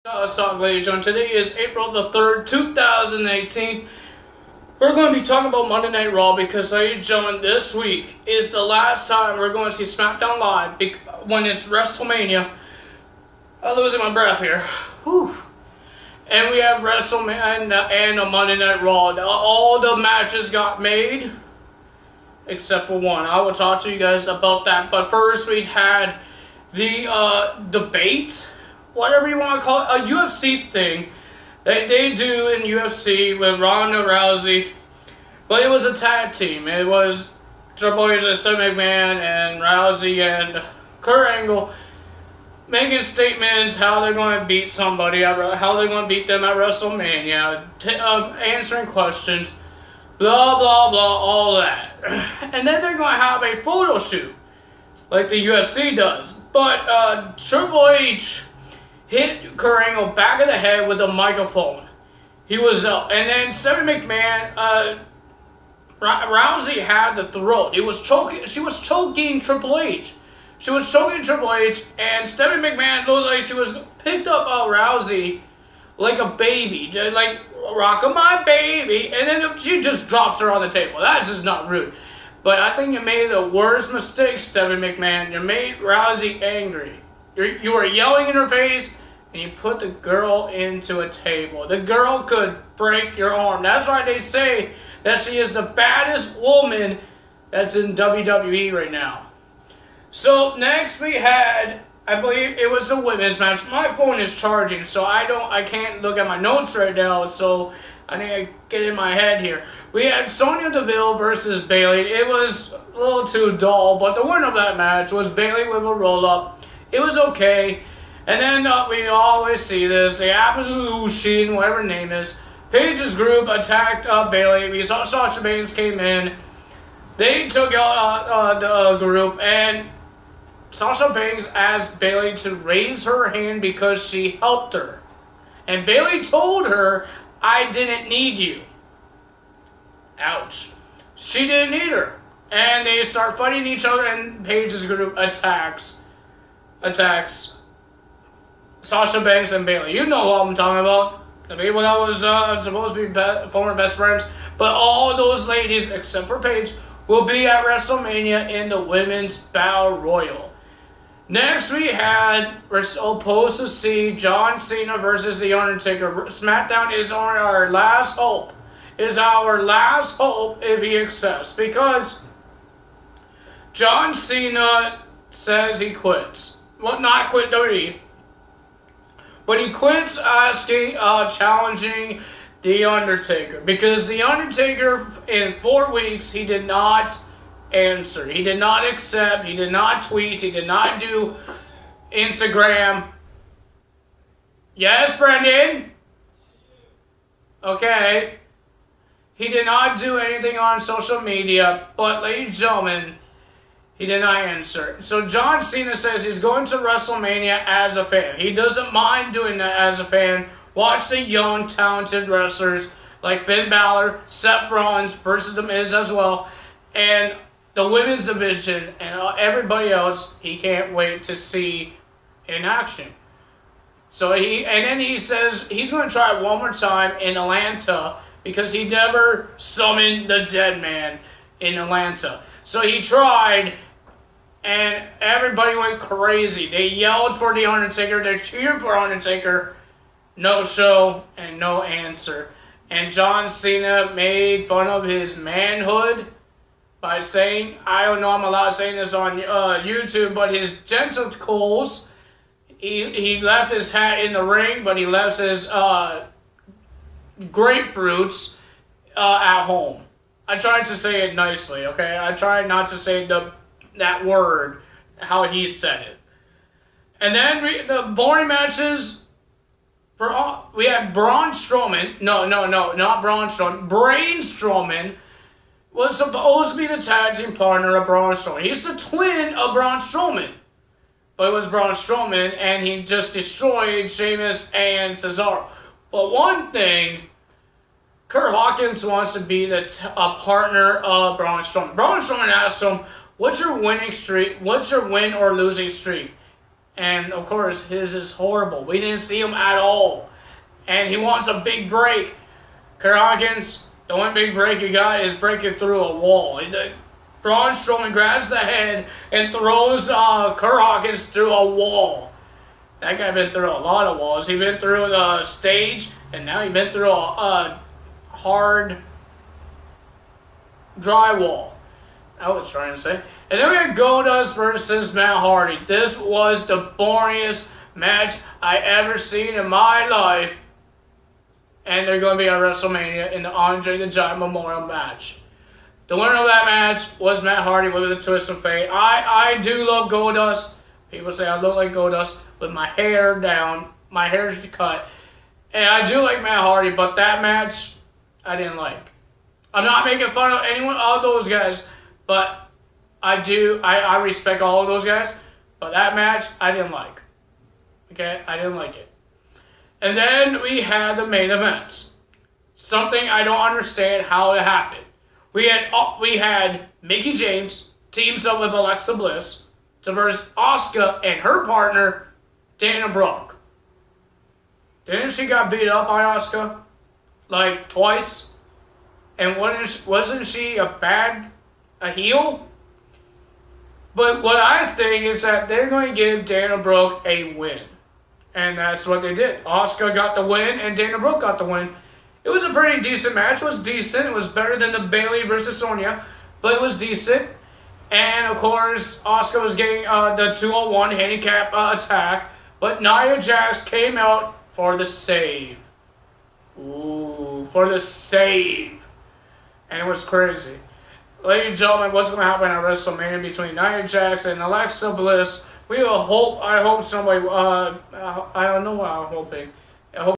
What's up, ladies and gentlemen? Today is April the 3rd, 2018. We're going to be talking about Monday Night Raw because, ladies and gentlemen, this week is the last time we're going to see SmackDown Live when it's WrestleMania. I'm losing my breath here. Whew. And we have WrestleMania and a Monday Night Raw. All the matches got made except for one. I will talk to you guys about that. But first, we had the debate, whatever you want to call it, a UFC thing that they do in UFC with Ronda Rousey, but it was a tag team. It was Triple H and Stephanie McMahon and Rousey and Kurt Angle making statements how they're going to beat somebody, how they're going to beat them at WrestleMania, answering questions, blah, blah, blah, all that. And then they're going to have a photo shoot, like the UFC does. But Triple H hit Kurt Angle back of the head with a microphone. He was up. And then Stephanie McMahon, Rousey had the throat. She was choking Triple H. She was choking Triple H, and Stephanie McMahon looked like she was picked up Rousey like a baby, like rocking my baby, and then she just drops her on the table. That's just not rude. But I think you made the worst mistake, Stephanie McMahon. You made Rousey angry. You were yelling in her face, and you put the girl into a table. The girl could break your arm. That's why they say that she is the baddest woman that's in WWE right now. So next we had, I believe it was the women's match. My phone is charging, so I can't look at my notes right now, so I need to get in my head here. We had Sonya Deville versus Bayley. It was a little too dull, but the winner of that match was Bayley with a roll-up. It was okay. And then we always see this, the Evolution, whatever her name is, Paige's group attacked Bayley. We saw Sasha Banks came in. They took out the group, and Sasha Banks asked Bayley to raise her hand because she helped her. And Bayley told her, I didn't need you. Ouch. She didn't need her. And they start fighting each other, and Paige's group attacks Sasha Banks and Bayley. You know what I'm talking about. The people that was supposed to be former best friends. But all those ladies, except for Paige, will be at WrestleMania in the Women's Battle Royal. Next we're supposed to see John Cena versus The Undertaker. SmackDown is our last hope. Is our last hope if he accepts. Because John Cena says he quits. Well, not quit WWE. But he quits challenging The Undertaker. Because The Undertaker, in 4 weeks, he did not answer. He did not accept. He did not tweet. He did not do Instagram. Yes, Brendan? Okay. He did not do anything on social media. But, ladies and gentlemen, he did not answer. So John Cena says he's going to WrestleMania as a fan. He doesn't mind doing that as a fan. Watch the young, talented wrestlers like Finn Balor, Seth Rollins versus The Miz as well, and the women's division and everybody else he can't wait to see in action. So he says he's going to try it one more time in Atlanta because he never summoned the dead man in Atlanta. So he tried, and everybody went crazy. They yelled for The Undertaker. They cheered for Undertaker. No show and no answer. And John Cena made fun of his manhood by saying, I don't know I'm allowed to say this on YouTube, but his genitals, he left his hat in the ring, but he left his grapefruits at home. I tried to say it nicely, okay? I tried not to say that word, how he said it. And then the boring matches, we had Braun Strowman. No, not Braun Strowman. Braun Strowman was supposed to be the tag team partner of Braun Strowman. He's the twin of Braun Strowman. But it was Braun Strowman, and he just destroyed Sheamus and Cesaro. But one thing, Kurt Hawkins wants to be a partner of Braun Strowman. Braun Strowman asked him, what's your winning streak? What's your win or losing streak? And of course, his is horrible. We didn't see him at all. And he wants a big break. Kurt Hawkins, the only big break you got is breaking through a wall. Braun Strowman grabs the head and throws Kurt Hawkins through a wall. That guy been through a lot of walls. He been through the stage, and now he been through a hard drywall. I was trying to say. And then we had Goldust versus Matt Hardy. This was the boringest match I ever seen in my life. And they're going to be at WrestleMania in the Andre the Giant Memorial match. The winner of that match was Matt Hardy with a twist of fate. I do love Goldust. People say I look like Goldust with my hair down. My hair's cut. And I do like Matt Hardy, but that match, I didn't like. I'm not making fun of anyone, all those guys, but I respect all of those guys. But that match, I didn't like. Okay? I didn't like it. And then we had the main event. Something I don't understand how it happened. We had Mickie James teams up with Alexa Bliss to verse Asuka and her partner, Dana Brooke. Didn't she got beat up by Asuka? Like, twice? And wasn't she a heel? But what I think is that they're going to give Dana Brooke a win. And that's what they did. Asuka got the win, and Dana Brooke got the win. It was a pretty decent match. It was decent. It was better than the Bayley versus Sonya, but it was decent. And, of course, Asuka was getting the 201 handicap attack, but Nia Jax came out for the save. Ooh, for the save. And it was crazy. Ladies and gentlemen, what's going to happen at WrestleMania between Nia Jax and Alexa Bliss? I hope somebody, I don't know what I'm hoping.